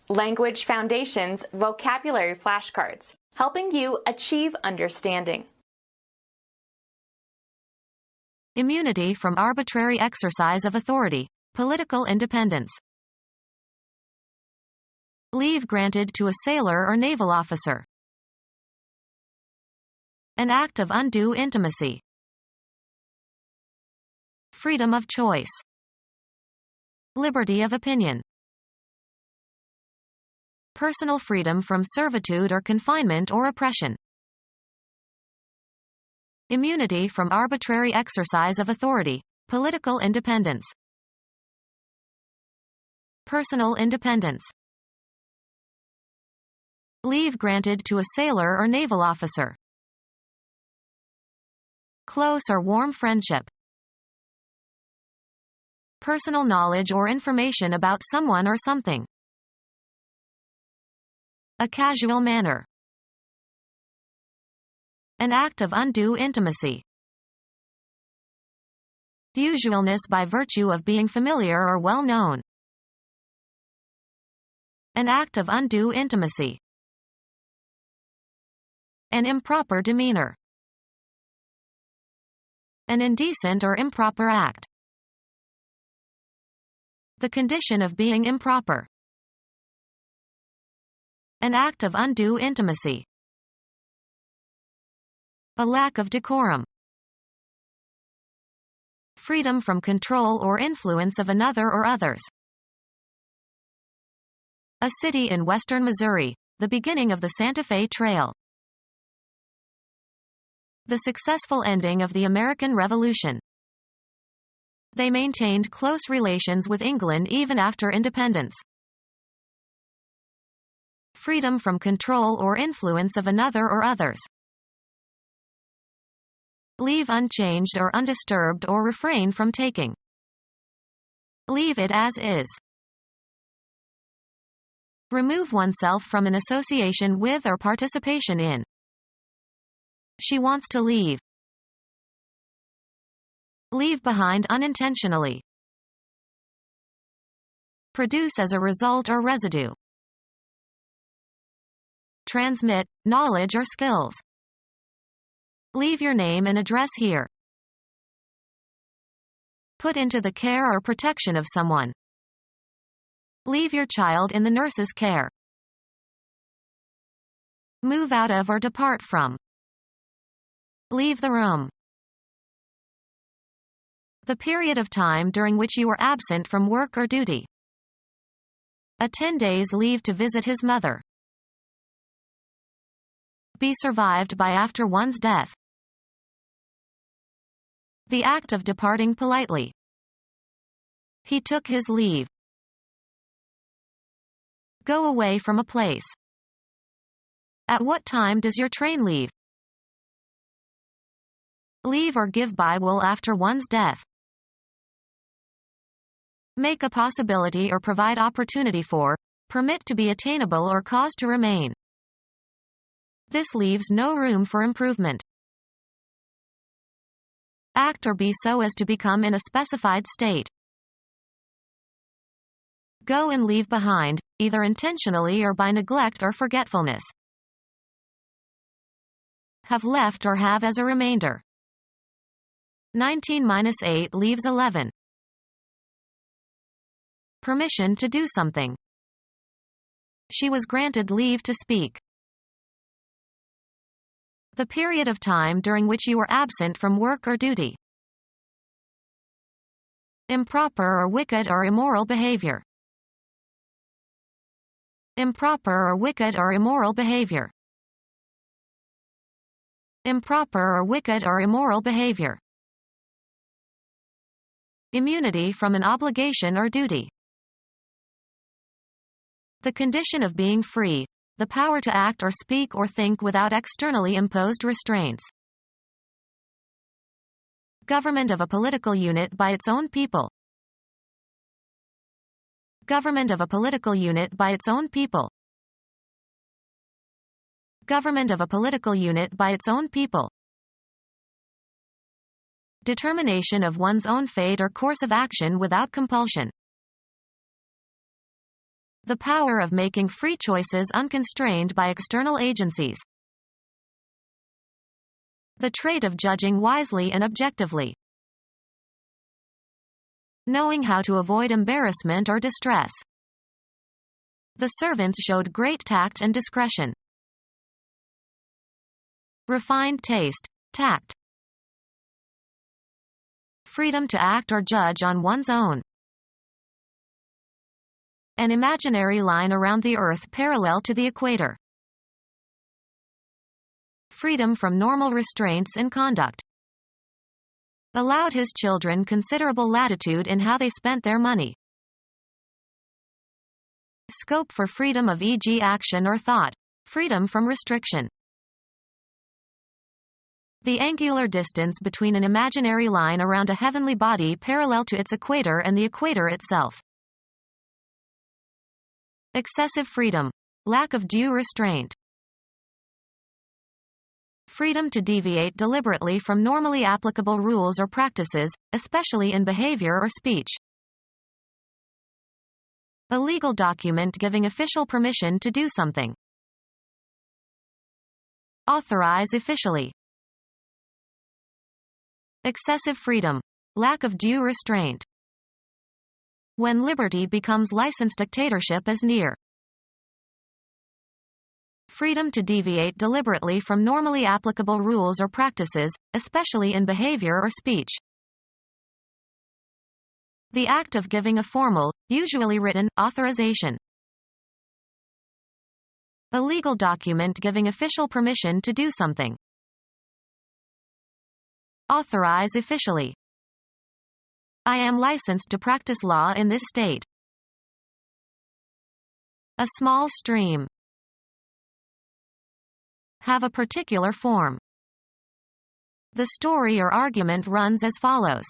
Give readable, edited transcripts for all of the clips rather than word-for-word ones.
Language Foundations Vocabulary Flashcards, helping you achieve understanding. Immunity from arbitrary exercise of authority, political independence. Leave granted to a sailor or naval officer. An act of undue intimacy. Freedom of choice. Liberty of opinion. Personal freedom from servitude or confinement or oppression. Immunity from arbitrary exercise of authority, political independence. Personal independence. Leave granted to a sailor or naval officer. Close or warm friendship. Personal knowledge or information about someone or something. A casual manner. An act of undue intimacy. Usualness by virtue of being familiar or well known. An act of undue intimacy. An improper demeanor. An indecent or improper act. The condition of being improper. An act of undue intimacy. A lack of decorum. Freedom from control or influence of another or others. A city in western Missouri, the beginning of the Santa Fe Trail. The successful ending of the American Revolution. They maintained close relations with England even after independence. Freedom from control or influence of another or others. Leave unchanged or undisturbed or refrain from taking. Leave it as is. Remove oneself from an association with or participation in. She wants to leave. Leave behind unintentionally. Produce as a result or residue. Transmit, knowledge or skills. Leave your name and address here. Put into the care or protection of someone. Leave your child in the nurse's care. Move out of or depart from. Leave the room. The period of time during which you were absent from work or duty. A 10 days leave to visit his mother. Be survived by after one's death. The act of departing politely. He took his leave. Go away from a place. At what time does your train leave? Leave or give by will after one's death. Make a possibility or provide opportunity for, permit to be attainable or cause to remain. This leaves no room for improvement. Act or be so as to become in a specified state. Go and leave behind, either intentionally or by neglect or forgetfulness. Have left or have as a remainder. 19-8 leaves 11. Permission to do something. She was granted leave to speak. The period of time during which you were absent from work or duty. Improper or wicked or immoral behavior. Improper or wicked or immoral behavior. Improper or wicked or immoral behavior. Immunity from an obligation or duty. The condition of being free, the power to act or speak or think without externally imposed restraints. Government of a political unit by its own people. Government of a political unit by its own people. Government of a political unit by its own people. Determination of one's own fate or course of action without compulsion. The power of making free choices unconstrained by external agencies. The trait of judging wisely and objectively. Knowing how to avoid embarrassment or distress. The servants showed great tact and discretion. Refined taste, tact. Freedom to act or judge on one's own. An imaginary line around the Earth parallel to the equator. Freedom from normal restraints in conduct. Allowed his children considerable latitude in how they spent their money. Scope for freedom of e.g. action or thought. Freedom from restriction. The angular distance between an imaginary line around a heavenly body parallel to its equator and the equator itself. Excessive freedom. Lack of due restraint. Freedom to deviate deliberately from normally applicable rules or practices, especially in behavior or speech. A legal document giving official permission to do something. Authorize officially. Excessive freedom. Lack of due restraint. When liberty becomes licensed dictatorship is near. Freedom to deviate deliberately from normally applicable rules or practices, especially in behavior or speech. The act of giving a formal, usually written, authorization. A legal document giving official permission to do something. Authorize officially. I am licensed to practice law in this state. A small stream. Have a particular form. The story or argument runs as follows.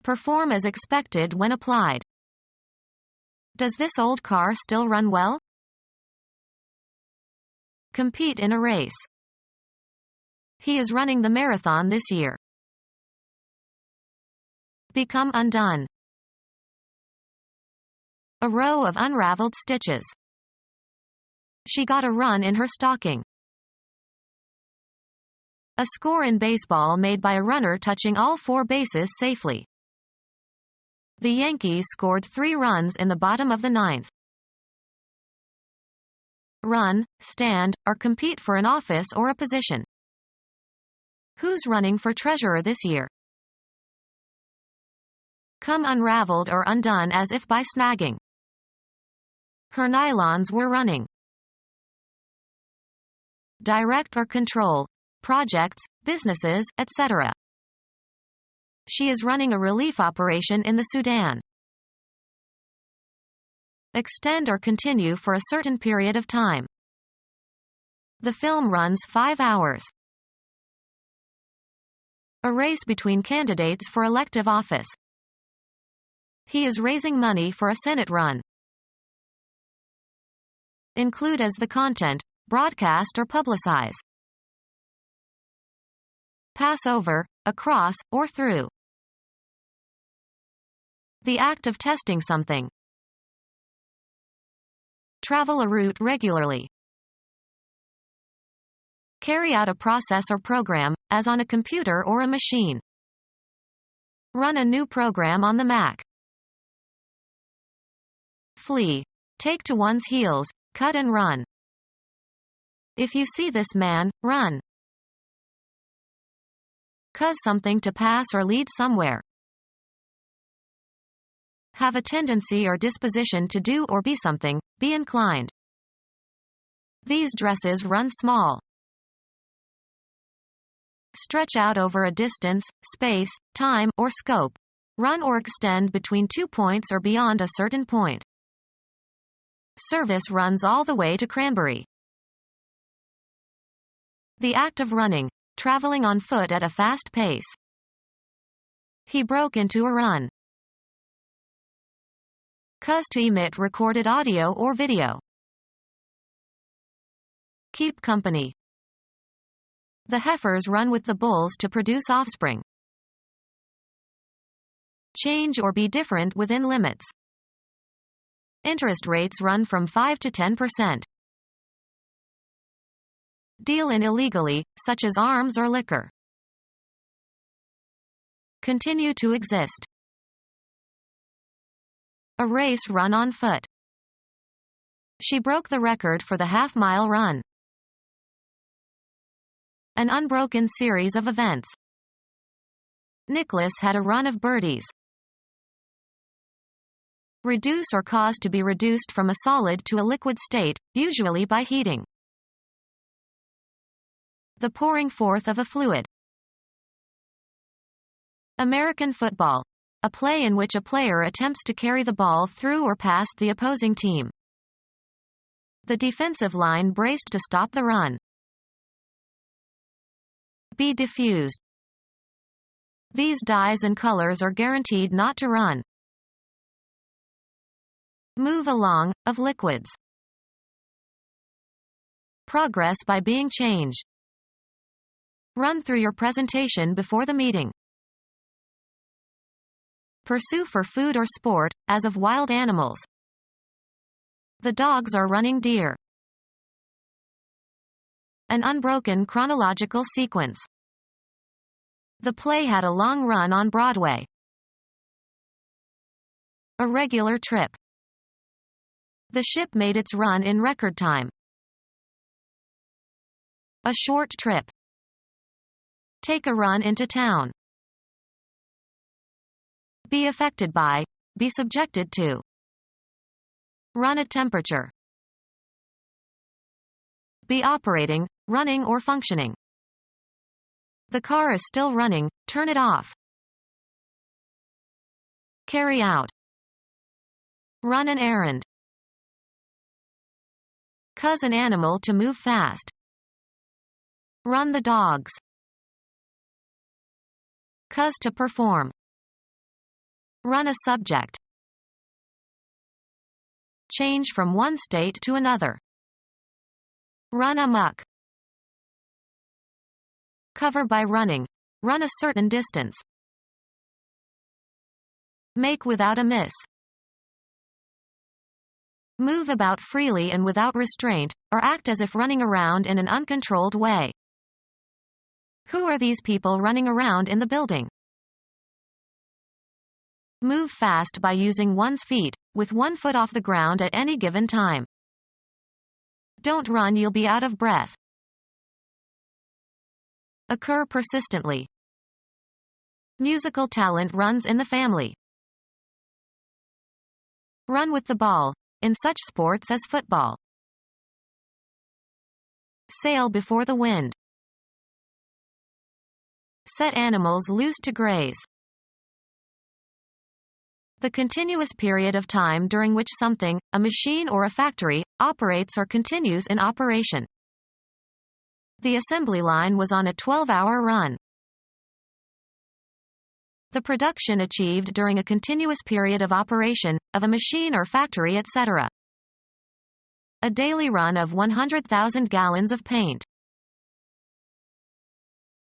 Perform as expected when applied. Does this old car still run well? Compete in a race. He is running the marathon this year. Become undone. A row of unraveled stitches. She got a run in her stocking. A score in baseball made by a runner touching all 4 bases safely. The Yankees scored 3 runs in the bottom of the 9th. Run, stand, or compete for an office or a position. Who's running for treasurer this year? Come unraveled or undone as if by snagging. Her nylons were running. Direct or control. Projects, businesses, etc. She is running a relief operation in the Sudan. Extend or continue for a certain period of time. The film runs 5 hours. A race between candidates for elective office. He is raising money for a Senate run. Include as the content, broadcast or publicize. Pass over, across, or through. The act of testing something. Travel a route regularly. Carry out a process or program, as on a computer or a machine. Run a new program on the Mac. Flee. Take to one's heels, cut and run. If you see this man, run. Cause something to pass or lead somewhere. Have a tendency or disposition to do or be something, be inclined. These dresses run small. Stretch out over a distance, space, time, or scope. Run or extend between 2 points or beyond a certain point. Service runs all the way to Cranberry. The act of running, traveling on foot at a fast pace. He broke into a run. Cause to emit recorded audio or video. Keep company. The heifers run with the bulls to produce offspring. Change or be different within limits. Interest rates run from 5 to 10%. Deal in illegally, such as arms or liquor. Continue to exist. A race run on foot. She broke the record for the half-mile run. An unbroken series of events. Nicholas had a run of birdies. Reduce or cause to be reduced from a solid to a liquid state, usually by heating. The pouring forth of a fluid. American football. A play in which a player attempts to carry the ball through or past the opposing team. The defensive line braced to stop the run. Be diffused. These dyes and colors are guaranteed not to run. Move along, of liquids. Progress by being changed. Run through your presentation before the meeting. Pursue for food or sport, as of wild animals. The dogs are running deer. An unbroken chronological sequence. The play had a long run on Broadway. A regular trip. The ship made its run in record time. A short trip. Take a run into town. Be affected by, be subjected to. Run at temperature. Be operating, running or functioning. The car is still running, turn it off. Carry out. Run an errand. Cause an animal to move fast. Run the dogs. Cause to perform. Run a subject. Change from one state to another. Run amok. Cover by running. Run a certain distance. Make without a miss. Move about freely and without restraint, or act as if running around in an uncontrolled way. Who are these people running around in the building? Move fast by using one's feet, with one foot off the ground at any given time. Don't run, you'll be out of breath. Occur persistently. Musical talent runs in the family. Run with the ball, in such sports as football. Sail before the wind. Set animals loose to graze. The continuous period of time during which something, a machine or a factory, operates or continues in operation. The assembly line was on a 12-hour run. The production achieved during a continuous period of operation, of a machine or factory, etc. A daily run of 100,000 gallons of paint.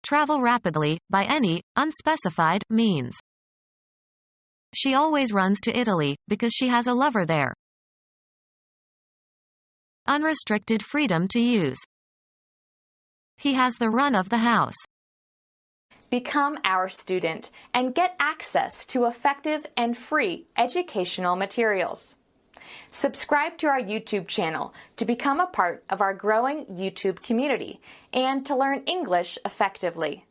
Travel rapidly, by any, unspecified, means. She always runs to Italy, because she has a lover there. Unrestricted freedom to use. He has the run of the house. Become our student and get access to effective and free educational materials. Subscribe to our YouTube channel to become a part of our growing YouTube community and to learn English effectively.